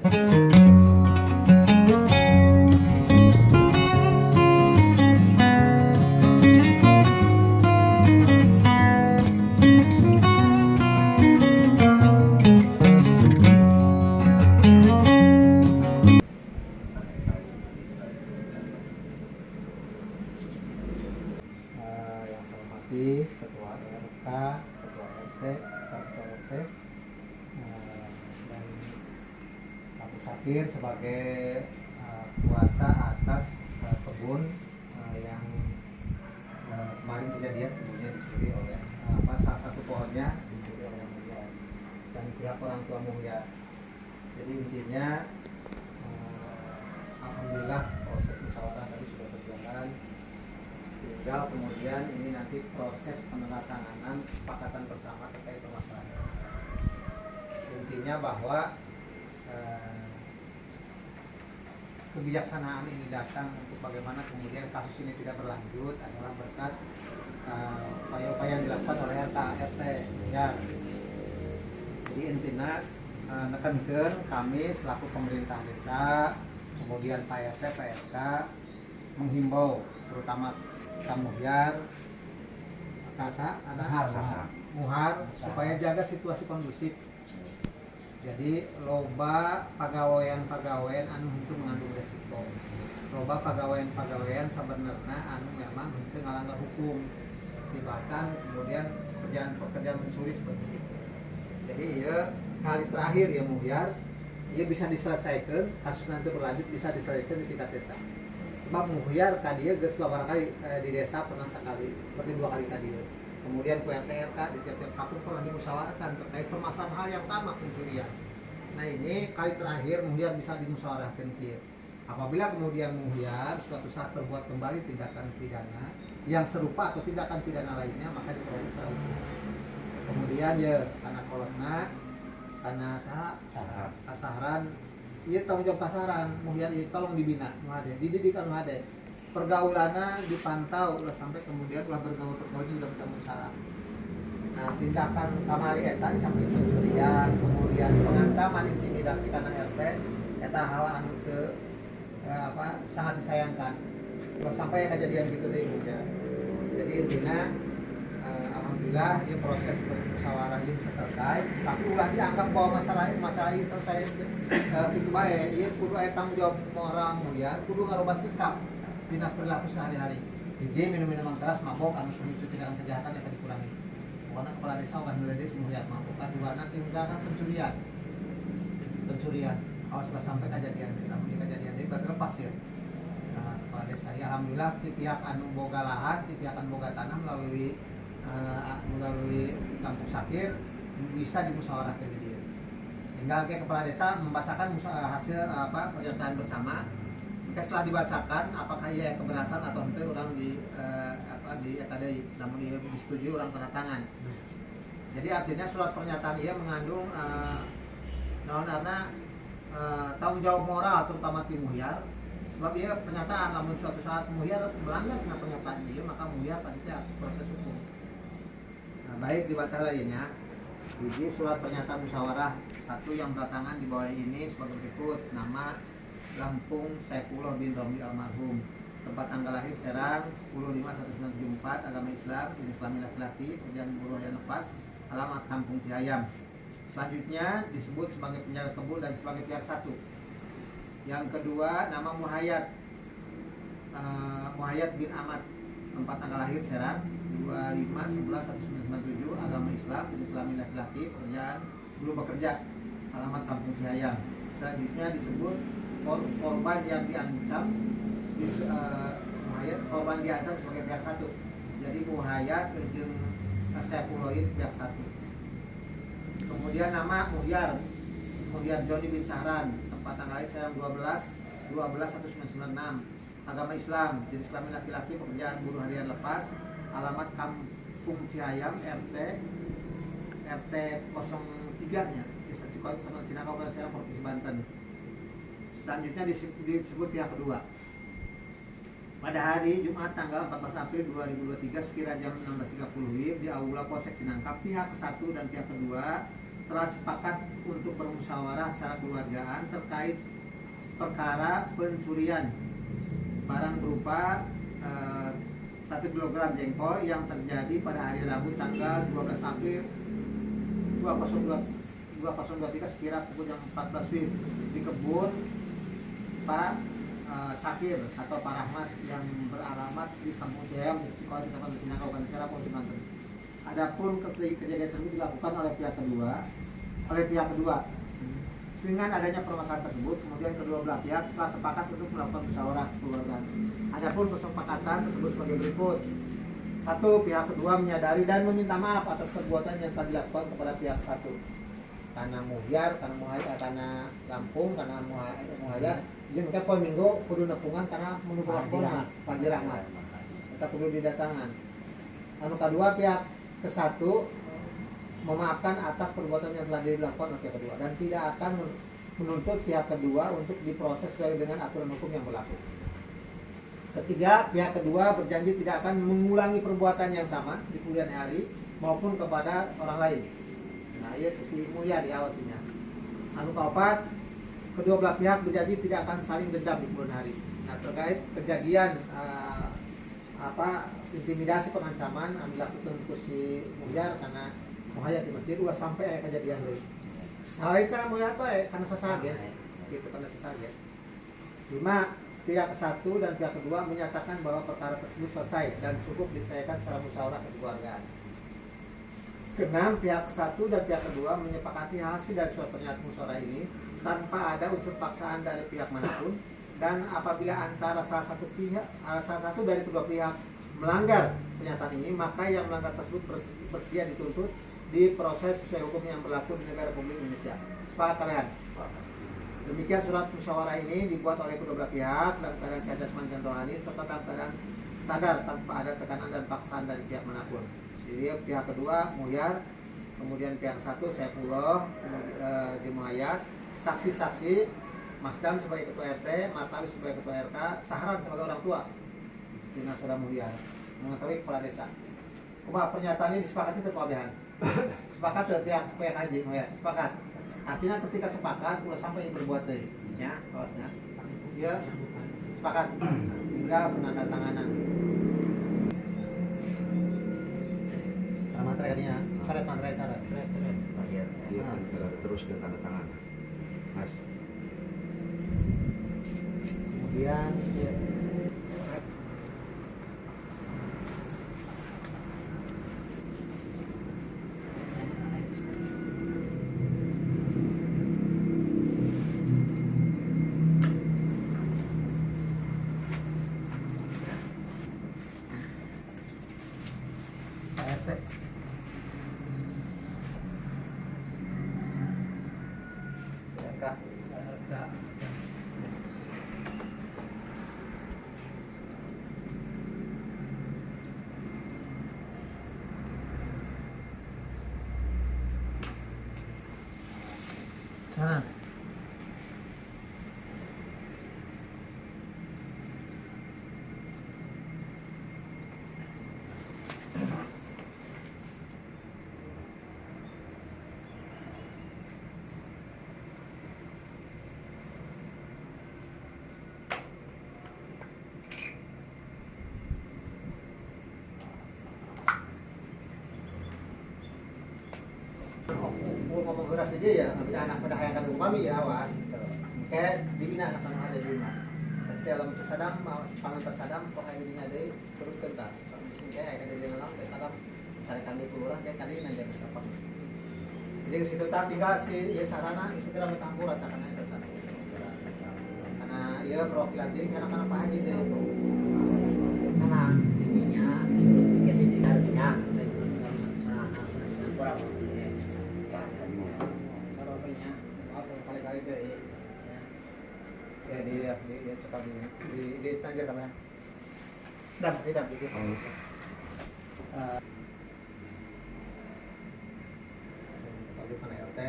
Ketua RK, Ketua RT, Ketua RT, dan Pak Musafir sebagai kuasa atas kebun yang kemarin kejadian kebunnya dicuri oleh salah satu pohonnya dicuri oleh Muhyar dan pihak orang tua Muhyar. Jadi intinya alhamdulillah proses musyawarah tadi sudah berjalan. Tinggal kemudian ini nanti proses penandatanganan kesepakatan bersama terkait permasalahan. Intinya bahwa kebijaksanaan ini datang untuk bagaimana kemudian kasus ini tidak berlanjut adalah berkat upaya-upaya yang dilakukan oleh RT ya. Jadi intinya nekenkeun kami selaku pemerintah desa, kemudian Pak RT, Pak RK menghimbau terutama Kang Muhyar, Muhar supaya jaga situasi kondusif. Jadi loba pagawean anu henteu mengandung resiko. Loba pagawean sebenarnya anu memang henteu ngalanggar hukum. Tibatan kemudian pekerjaan mencuri seperti itu. Jadi ya kali terakhir ya Muhyar, ia bisa diselesaikan, kasus nanti berlanjut bisa diselesaikan di tingkat desa. Sebab Muhyar tadi geus beberapa kali di desa pernah sekali, seperti 2 kali tadi. Kemudian RT RK di tiap-tiap kampung pernah dimusyawarahkan terkait permasalahan hal yang sama pencurian. Nah ini kali terakhir Muhyar bisa dimusyawarahkan kieu. Apabila kemudian Muhyar suatu saat berbuat kembali tindakan pidana yang serupa atau tindakan pidana lainnya, maka diproses secara hukum. Kemudian ya karena kolotna, karena kasaran, iya tanggung jawab kasaran, Muhyar tolong dibina, muhade, dididikan muhade, pergaulana dipantau, ulah sampai kemudian ulah bergaul juga bertemu salah. Nah tindakan kamari eta disamping pencurian, kemudian pengancaman, intimidasi karena RT, eta hal anu teu sangat disayangkan. Ulah sampai kejadian gitu deh Muhyar. Jadi intinya alhamdulillah ya proses bermusyawarah ini bisa selesai, tapi ulah dianggap bahwa masalah ini selesai itu baik. Ieu kudu aya tanggung jawab moral Muhyar, kudu ngarubah sikap dina perilaku sehari-hari. Hiji minum-minuman keras, mabok, anu pemicu tindakan kejahatan yang dikurangi. Pokoknya kepala desa ogan heula deui Muhyar mabok. Kaduana tindakan pencurian. Awas sudah sampai kejadian, namun kejadian ini berarti lepas ya. Nah, kepala desa ya alhamdulillah di pihak anu boga lahan, di pihak anu boga tanah melalui Kampung Sakir bisa dimusyawarahkan di dia. Tinggal ke kepala desa membacakan hasil pernyataan bersama. Setelah dibacakan apakah ia keberatan atau ente orang di tadi namun ia disetujui orang tanda tangan. Jadi artinya surat pernyataan ia mengandung tanggung jawab moral terutama di Muhyar. Sebab ia pernyataan namun suatu saat Muhyar melanggar pernyataan dia, maka Muhyar tadinya proses hukum. Nah, baik dibaca lainnya. Jadi surat pernyataan musyawarah satu yang berdatangan di bawah ini sebagai berikut. Nama Lampung Saifullah bin Romli almarhum, tempat tanggal lahir Serang 10/5/1974, agama Islam, jenis kelamin laki-laki, pekerjaan buruh harian lepas, alamat Kampung Cihayam. Selanjutnya disebut sebagai penjaga kebun dan sebagai pihak satu. Yang kedua nama Muhayyad bin Ahmad, tempat tanggal lahir Serang 25/11/1997, agama Islam, jenis kelamin laki-laki, pekerjaan buruh bekerja, alamat Kampung Cihayam. Selanjutnya disebut korban yang diancam, korban diancam sebagai pihak satu. Jadi Muhayyad jeung Saifullah pihak satu. Kemudian nama Muhyar Joni bin Sahran, tempat tanggal lahir Serang 12/12/1996, agama Islam, jenis kelamin laki-laki, pekerjaan buruh harian lepas, alamat Kampung Cihayam, RT 03 nya, Desa Cinaka, Kabupaten Serang, Provinsi Banten. Selanjutnya disebut pihak kedua. Pada hari Jumat tanggal 14 April 2023 sekira jam 16.30 WIB di Aula Polsek Cinangka, pihak ke-1 dan pihak kedua telah sepakat untuk bermusyawarah secara keluargaan terkait perkara pencurian barang berupa 1 kilogram jengkol yang terjadi pada hari Rabu tanggal 12 April 2023 sekira pukul jam 14 WIB di kebun Pak Sakir atau Pak Rahmat yang beralamat di Kampung Ciam, Cikoy, Kecamatan Betina, Kabupaten Serang, Provinsi Banten. Adapun kejadian tersebut dilakukan oleh pihak kedua dengan adanya permasalahan tersebut, kemudian kedua belah pihak telah sepakat untuk melakukan musyawarah keluarga. Adapun kesepakatan tersebut sebagai berikut: 1. Pihak kedua menyadari dan meminta maaf atas perbuatan yang telah dilakukan kepada pihak 1 karena muhyar, karena lampung, karena muhayar. Jadi mereka poin minggu kudu nepungan karena menunggu lampung Fadli Rahmat. Kita perlu didatangan. Anu kedua, pihak ke-1 memaafkan atas perbuatan yang telah dilakukan oleh pihak kedua dan tidak akan menuntut pihak kedua untuk diproses sesuai dengan aturan hukum yang berlaku. Ketiga, pihak kedua berjanji tidak akan mengulangi perbuatan yang sama di kemudian hari maupun kepada orang lain. Nah, iya si mulia diawasinya. Anu keempat, kedua belah pihak berjanji tidak akan saling dendam di kemudian hari. Nah, terkait kejadian intimidasi pengancaman yang dilakukan ke si mulia karena muhayat di masjid sampai kejadian itu. Selain karena muhayat karena sesaget, gitu karena sesaget. 5. Pihak 1 dan pihak kedua menyatakan bahwa perkara tersebut selesai dan cukup diselesaikan secara musyawarah kekeluargaan. 6. Pihak 1 dan pihak kedua menyepakati hasil dari suatu pernyataan musyawarah ini tanpa ada unsur paksaan dari pihak manapun, dan apabila antara salah satu dari kedua pihak melanggar pernyataan ini, maka yang melanggar tersebut bersedia dituntut diproses sesuai hukum yang berlaku di negara Republik Indonesia. Sepakat kalian? Demikian surat musyawarah ini dibuat oleh kedua belah pihak dalam keadaan sehat jasmani dan rohani serta dalam keadaan sadar tanpa ada tekanan dan paksaan dari pihak manapun. Jadi pihak kedua Muhyar, kemudian pihak 1 Saifullah di Muhayyad, saksi-saksi Masdam sebagai ketua RT, Matawi sebagai ketua RK, Sahran sebagai orang tua dengan saudara Muhyar mengetahui kepala desa. Kumaha pernyataan ini disepakati ketua BH. Sepakat pihak haji Muhyar, sepakat. Artinya ketika sepakat kalau sampai berbuat deh, ya, bawasnya, dia sepakat hingga penandatanganan. Materai ini ya, syarat materai syarat. Iya, terus ke tanda tangan, Mas. Kemudian sana. Ngomong keras aja ya, ngambil anak pedahayangkan hukum kami ya, awas. Kayak dibina anak-anak ada di rumah. Tapi dalam muncul sadam, pamantas sadam, pokoknya gini ada turut kentar. Kayak kejadian alam, kayak sadam, misalkan di kelurahan, kayak kali nanti ada siapa. Jadi ke situ tinggal si ya sarana segera bertampur karena itu kan. Karena ya perwakilan tim karena Pak Haji deh itu. Karena ininya, bikin artinya, kurang. Ya di cepat di tanjir kapan? Tidak. Kalau di mana LT?